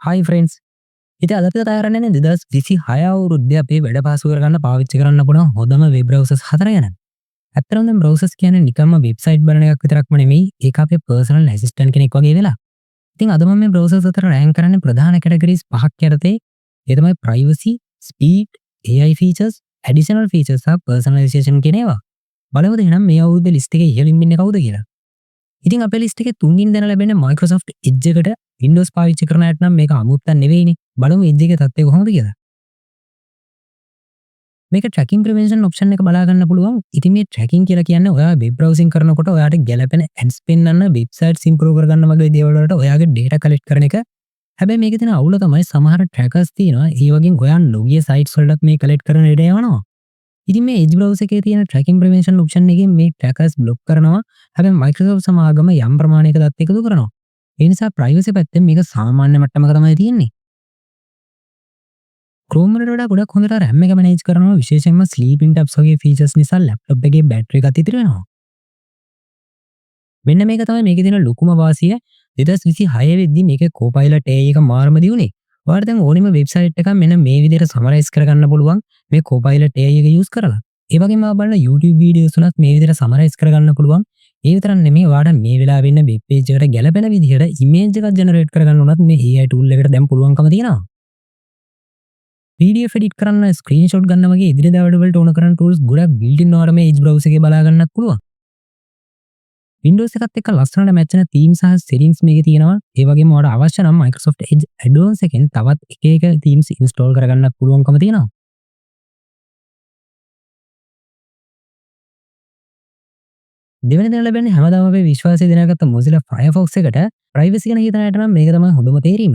හයි friends. ඉතින් අද අපි කතා කරන්නේ 2026 අවුරුද්දේ අපේ වැඩ පහසු කරගන්න පාවිච්චි කරන්න පුළුවන් හොඳම වෙබ් බ්‍රවුසර්ස් 4 ගැන. ඇත්තටම දැන් බ්‍රවුසර්ස් කියන්නේ නිකම්ම වෙබ්සයිට් බලන එකක් විතරක්ම නෙමෙයි. ඒක අපේ පර්සනල් ඇසිස්ටන්ට් කෙනෙක් වගේ වෙලා. ඉතින් අද මම මේ බ්‍රවුසර්ස් අතර රෑන්ක් කරන්නේ ප්‍රධාන කැටගරිස් පහක් යටතේ. ඒ තමයි privacy, speed, AI features, additional features සහ පර්සනලයිසේෂන් කියන ඒවා. බලමුද එහෙනම් මේ අවුරුද්දේ ලිස්ට් එකේ ඉහළින් ඉන්නේ කවුද කියලා. ඉතින් අපේ ලිස්ට් එකේ තුන්වෙනි දෙන ලැබෙන්නේ Microsoft Edge එකට Windows පාවිච්චි කරන අයට නම් මේක අමුත්තක් නෙවෙයිනේ. බලමු Edge එකේ තත්ත්වය කොහොමද කියලා. මේක tracking prevention option එක බලා ගන්න පුළුවන්. ඉතින් මේ tracking කියලා කියන්නේ ඔයා web browsing කරනකොට ඔයාට ගැලපෙන ads පෙන්වන්න websites improve කරගන්න වගේ දේවල් වලට ඔයාගේ data collect කරන එක. හැබැයි මේකේ තියෙන අවුල තමයි සමහර trackers තියෙනවා. ඒ වගේ ඔයා නොගිය sites වලටත් මේ collect කරන data යවනවා. ඉතින් මේ Edge browser එකේ තියෙන tracking prevention option එකෙන් මේ trackers block කරනවා. හැබැයි Microsoft සමාගම යම් ප්‍රමාණයක දත් එකතු කරනවා. ඒ නිසා privacy පැත්තෙන් මේක සාමාන්‍ය මට්ටමක තමයි තියෙන්නේ. Chrome වලට වඩා ගොඩක් හොඳට RAM එක manage කරනවා. විශේෂයෙන්ම sleeping tabs වගේ features නිසා laptop එකේ battery එකත් ඉතිරි වෙනවා. මෙන්න මේක තමයි මේකේ තියෙන ලොකුම වාසිය. 2026 වෙද්දී මේකේ Copilot AI එක මාරම දියුනේ. ඔයාලට දැන් ඕනෙම වෙබ්සයිට් එකක් මෙන්න මේ විදිහට සමරයිස් කරගන්න පුළුවන් මේ Copilot AI එක use කරලා. ඒ වගේම බලන්න YouTube videos උනත් මේ විදිහට සමරයිස් කරගන්න පුළුවන්. ඒ විතරක් නෙමෙයි ඔයාලට මේ වෙලාවේ ඉන්න වෙබ් පේජ් එකට ගැලපෙන විදිහට image එකක් generate කරගන්න උනත් මේ AI tool එකට දැන් පුළුවන්කම තියෙනවා. PDF edit කරන්න, screenshot ගන්න වගේ ඉදිරියට වැඩ වලට ඕන කරන tools ගොඩක් built-in ඔයාලා මේ Edge browser එකේ බලා ගන්නත් පුළුවන්. Windows එකත් එක්ක ලස්සනට match වෙන themes සහ settings මේකේ තියෙනවා. ඒ වගේම ඔයාලට අවශ්‍ය නම් Microsoft Edge add-ons එකෙන් තවත් එක themes install කරගන්නත් පුළුවන්කම තියෙනවා. දෙවෙනි දින ලැබෙන්නේ හැමදාම අපේ විශ්වාසය දිනාගත්ත Mozilla Firefox එකට privacy ගැන හිතන අයට නම් මේක තමයි හොඳම තේරීම.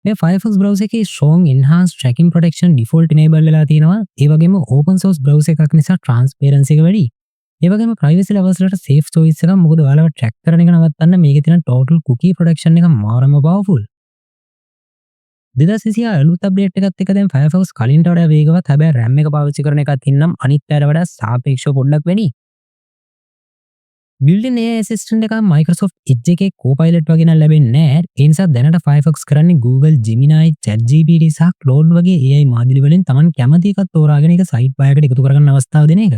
මේ Firefox browser එකේ strong enhanced tracking protection default enable වෙලා තියෙනවා. ඒ වගේම open source browser එකක් නිසා transparency එක වැඩි. ඒ වගේම privacy levels වලට safe choice එකක්. මොකද ඔයාලව track කරන එක නවත්තන්න මේකේ තියෙන total cookie protection එක මාරම powerful. 2026 අලුත් අප්ඩේට් එකත් එක්ක දැන් Firefox කලින්ට වඩා වේගවත්. හැබැයි RAM එක පාවිච්චි කරන එකත් ඉන්නම් අනිත් පැයට වඩා සාපේක්ෂව පොඩ්ඩක් වැඩි. built-in AI assistant එකක් Microsoft Edge එකේ Copilot වගේ නම් ලැබෙන්නේ නැහැ. ඒ නිසා දැනට Firefox කරන්නේ Google Gemini, ChatGPT සහ Claude වගේ AI මාධ්‍ය වලින් Taman කැමති එකක් තෝරාගෙන ඒක site බයකට එකතු කරගන්න අවස්ථාව දෙන එක.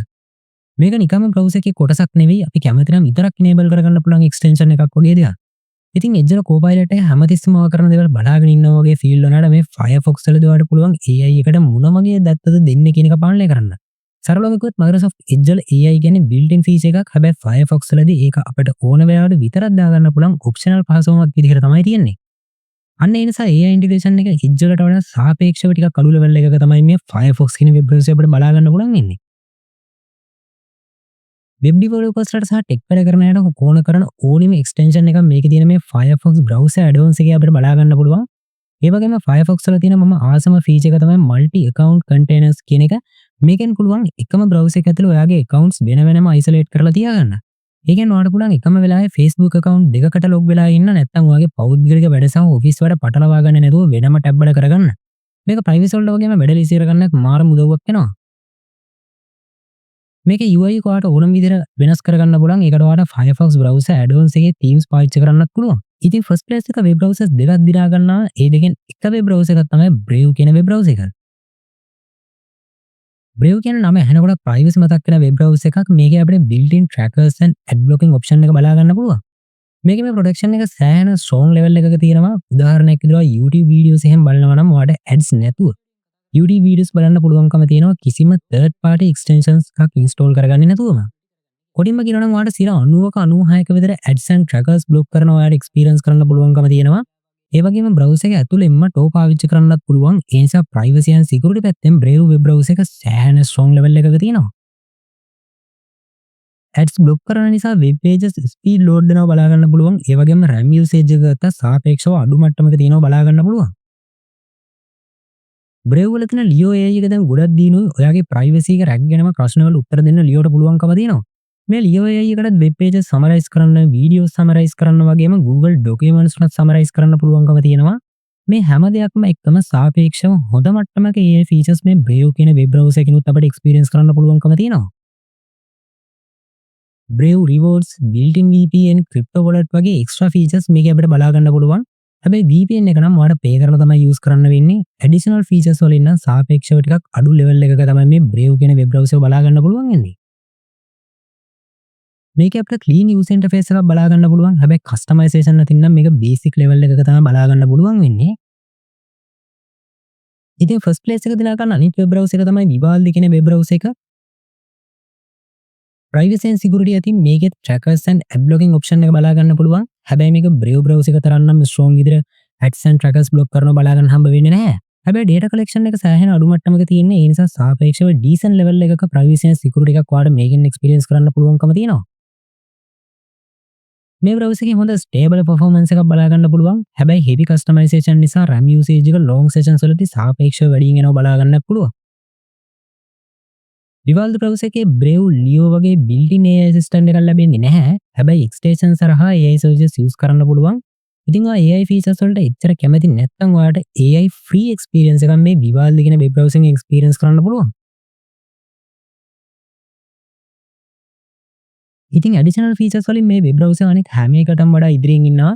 මේක නිකම්ම browser එකේ කොටසක් නෙවෙයි. අපි කැමති නම් විතරක් enable කරගන්න පුළුවන් extension එකක් වගේ දෙයක්. ඉතින් Edge වල Copilot එක හැමතිස්සෙම කරන දේවල් බලාගෙන ඉන්නවා වගේ feel වුණාට මේ Firefox වලදී ඔයාලට පුළුවන් AI එකට මොන වගේ දැත්තද දෙන්නේ කියන එක පාලනය කරන්න. සරලව කිව්වොත් Microsoft Edge වල AI කියන්නේ built-in feature එකක්. හැබැයි Firefox වලදී ඒක අපිට ඕන වෙලාවට විතරක් දාගන්න පුළුවන් optional පහසුකමක් විදිහට තමයි තියෙන්නේ. අන්න ඒ නිසා AI integration එක Edge වලට වඩා සාපේක්ෂව ටිකක් අඩු level එකක තමයි මේ Firefox කියන web browser අපිට බලා ගන්න පුළුවන් ඉන්නේ. web developers ලට සහ tech වැඩ කරන අයට ඕන කරන ඕනිම extension එකක් මේකේ තියෙන මේ Firefox browser add-ons එකේ අපිට බලා ගන්න පුළුවන්. ඒ වගේම Firefox වල තියෙන මම ආසම feature එක තමයි multi account containers කියන එක. මේකෙන් පුළුවන් එකම browser එක ඇතුළේ ඔයාගේ accounts වෙන වෙනම isolate කරලා තියාගන්න. ඒ කියන්නේ ඔයාලට පුළුවන් එකම වෙලාවේ Facebook account දෙකකට log වෙලා ඉන්න නැත්නම් ඔයාගේ පෞද්ගලික වැඩ සහ office වැඩ පටලවා ගන්න නැතුව වෙනම tab වල කරගන්න. මේක privacy වලට වගේම වැඩ ලීසිය කරගන්නත් මාර මුදව්වක් වෙනවා. මේකේ UI එක ඔයාලට ඕනම විදිහට වෙනස් කරගන්න පුළුවන්. ඒකට ඔයාලට Firefox browser add-ons එකේ themes පාවිච්චි කරන්නත් පුළුවන්. ඉතින් first place එක web browsers දෙකක් දිනා ගන්නවා. ඒ දෙකෙන් එක web browser එකක් තමයි Brave කියන web browser එක. Brave කියන නම ඇහෙනකොට privacy මතක් වෙන web browser එකක්. මේකේ අපිට built-in trackers and ad blocking option එක බලා ගන්න පුළුවන්. මේකේ මේ protection එක සෑහෙන strong level එකක තියෙනවා. උදාහරණයක් විදිහට YouTube videos එහෙම බලනවා නම් ඔයාලට ads නැතුව YouTube videos බලන්න පුළුවන්කම තියෙනවා කිසිම third party extensions එකක් install කරගන්නේ නැතුවම. කොටින්ම කියනවා නම් ඔයාලට 90ක 96ක විතර ads and trackers block කරන ඔයාලට experience කරන්න පුළුවන්කම තියෙනවා. ඒ වගේම browser එක ඇතුළෙන්ම top පාවිච්චි කරන්නත් පුළුවන්. ඒ නිසා privacy and security පැත්තෙන් Brave web browser එක සෑහෙන strong level එකක තියෙනවා. ads block කරන නිසා web pages speed load වෙනවා බලා ගන්න පුළුවන්. ඒ වගේම RAM usage එක ගත්තා සාපේක්ෂව අඩු මට්ටමක තියෙනවා බලා ගන්න පුළුවන්. Brave වල තියෙන Leo AI එක දැන් ගොඩක් දිනුයි. ඔයාගේ privacy එක රැක් ගැනම ප්‍රශ්න වල උත්තර දෙන්න Leo ට පුළුවන්කම තියෙනවා. මේ Leo AI එකට web pages summarize කරන්න, videos summarize කරන්න වගේම Google Documents උනත් summarize කරන්න පුළුවන්කම තියෙනවා. මේ හැම දෙයක්ම එක්කම සාපේක්ෂව හොඳ මට්ටමක AI features මේ Brave කියන web browser එකකිනුත් අපිට experience කරන්න පුළුවන්කම තියෙනවා. Brave rewards, built-in VPN, crypto wallet වගේ extra features මේක අපිට බලා ගන්න පුළුවන්. හැබැයි VPN එක නම් ඔයාලට පේ කරලා තමයි යූස් කරන්න වෙන්නේ. ඇඩිෂනල් ෆීචර්ස් වලින් නම් සාපේක්ෂව ටිකක් අඩු ලෙවල් එකක තමයි මේ Brave කියන වෙබ් බ්‍රවුසර් බලා ගන්න පුළුවන් වෙන්නේ. මේකේ අපිට ක්ලීන් යූසර් ඉන්ටර්ෆේස් එකක් බලා ගන්න පුළුවන්. හැබැයි කස්ටමයිසේෂන් නැතිනම් මේක බේසික් ලෙවල් එකක තමයි බලා ගන්න පුළුවන් වෙන්නේ. ඉතින් ෆස්ට් ප්ලේස් එක දිනා ගන්න අනිත් වෙබ් බ්‍රවුසර් එක තමයි Vivaldi කියන වෙබ් බ්‍රවුසර් එක. ප්‍රයිවසි ඇන්ඩ් සිකියුරිටි අතින් මේකේ trackers and ad blocking option එක බලා ගන්න පුළුවන්. හැබැයි මේක Brave browser එක තරම් නම් strong විදිහට ads and trackers block කරනවා බලා ගන්න හම්බ වෙන්නේ නැහැ. හැබැයි data collection එක සෑහෙන අඩු මට්ටමක තියෙන්නේ. ඒ නිසා සාපේක්ෂව decent level එකක privacy and security එකක් ඔයාලට මේකෙන් experience කරන්න පුළුවන්කම තියෙනවා. මේ browser එකේ හොඳ stable performance එකක් බලා ගන්න පුළුවන්. හැබැයි heavy customization නිසා RAM usage එක long sessions වලදී සාපේක්ෂව වැඩියෙන් එනවා බලා ගන්න පුළුවන්. Vivaldi browser එකේ Brave Leo වගේ built-in AI assistant එකක් ලැබෙන්නේ නැහැ. හැබැයි extensions සරහා AI services use කරන්න පුළුවන්. ඉතින් ඔය AI features වලට එච්චර කැමති නැත්නම් ඔයාලට AI free experience එකක් මේ Vivaldi කියන web browser එකෙන් experience කරන්න පුළුවන්. ඉතින් additional features වලින් මේ web browser අනිත් හැම එකටම වඩා ඉදිරියෙන් ඉන්නවා.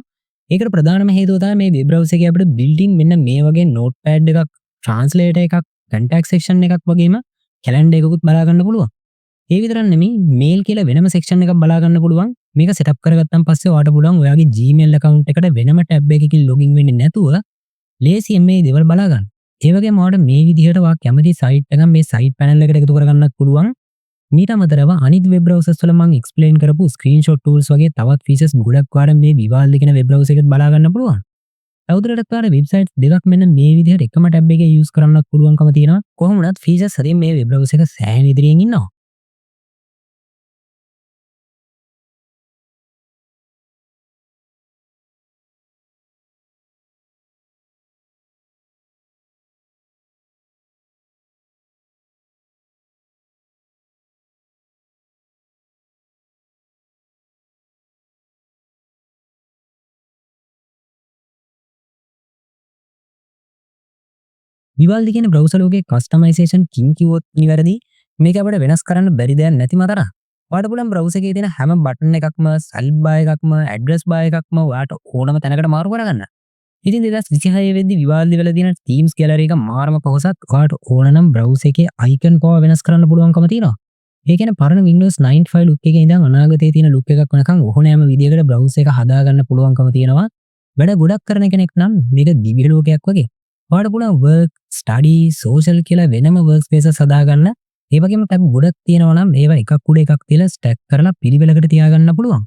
ඒකට ප්‍රධානම හේතුව තමයි මේ web browser එකේ අපිට built-in මෙන්න මේ වගේ notepad එකක්, translator එකක්, contact section එකක් වගේම කැලෙන්ඩර් එකකුත් බලා ගන්න පුළුවන්. ඒ විතරක් නෙමෙයි මේල් කියලා වෙනම සෙක්ෂන් එකක් බලා ගන්න පුළුවන්. මේක සෙටප් කරගත්තන් පස්සේ ඔයාලට පුළුවන් ඔයාගේ Gmail account එකට වෙනම ටැබ් එකකින් login වෙන්නේ නැතුව ලේසියෙන් මේ දේවල් බලා ගන්න. ඒ වගේම ඔයාලට මේ විදිහට ඔයා කැමති site එකක් මේ site panel එකට එකතු කරගන්නත් පුළුවන්. මීට අමතරව අනිත් web browsers වල මම explain කරපු screenshot tools වගේ තවත් features ගොඩක් ඔයාලට මේ Vivaldi කියන web browser එකත් බලා ගන්න පුළුවන්. තවදුරටත් ඔයාලට වෙබ්සයිට්ස් දෙකක් මෙන්න මේ විදිහට එකම ටැබ් එකේ යූස් කරන්නත් පුළුවන්කම තියෙනවා. කොහොම වුණත් ෆීචර්ස් හරිය මේ වෙබ් බ්‍රවුසර් එක සෑහෙන ඉදිරියෙන් ඉන්නවා. Vivaldi කියන බ්‍රවුසර් ලෝකේ කස්ටමයිසේෂන් කින් කිව්වොත් නිවැරදි. මේක අපිට වෙනස් කරන්න බැරි දෙයක් නැති මතර. ඔයාලට පුළුවන් බ්‍රවුසර් එකේ තියෙන හැම බටන් එකක්ම, self bar එකක්ම, address bar එකක්ම ඔයාලට ඕනම තැනකට මාරු කරගන්න. ඉතින් 2026 වෙද්දි Vivaldi වල තියෙන Themes gallery එක මාරම පොහසත්. ඔයාලට ඕන නම් බ්‍රවුසර් එකේ icon පව වෙනස් කරන්න පුළුවන්කම තියෙනවා. ඒ කියන්නේ පරණ Windows 95 look එකේ ඉඳන් අනාගතයේ තියෙන look එකක් වෙනකන් ඕනෑම විදියකට බ්‍රවුසර් එක හදාගන්න පුළුවන්කම තියෙනවා. වැඩ ගොඩක් කරන කෙනෙක් නම් මේක දිවි ලෝකයක් වගේ. ඔයාලට පුළුවන් work, study, social කියලා වෙනම work spaces හදාගන්න. ඒ වගේම tab ගොඩක් තියෙනවා නම් ඒවා එකක් උඩ එකක් තියලා stack කරලා පිළිවෙලකට තියාගන්න පුළුවන්.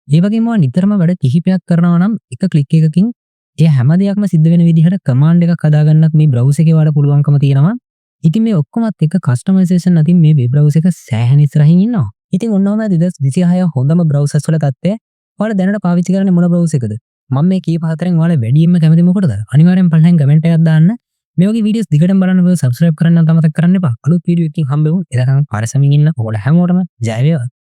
ඒ වගේම ඔයා නිතරම වැඩ කිහිපයක් කරනවා නම් එක click එකකින් ඒ හැම දෙයක්ම සිද්ධ වෙන විදිහට command එකක් හදාගන්නත් මේ browser එකේ ඔයාලට පුළුවන්කම තියෙනවා. ඉතින් මේ ඔක්කොමත් එක customization අතින් මේ web browser එක සෑහෙන ඉස්සරහින් ඉන්නවා. ඉතින් ඔන්නෝම 2026 හොඳම browsers වල තත්ත්වය. ඔයාලා දැනට පාවිච්චි කරන්නේ මොන browser එකද? මම මේ කීප හතරෙන් ඔයාලා වැඩියෙන්ම කැමති මොකටද? අනිවාර්යෙන් පල්ලෙන් කමෙන්ට් එකක් දාන්න. මේ වගේ වීඩියෝස් දිගටම බලන්න ඔයාලා subscribe කරන්න අමතක කරන්න එපා. අලුත් වීඩියෝ එකකින් හම්බෙමු. එදාකම් පාරසමින් ඉන්න ඔයාලා හැමෝටම ජය වේවා.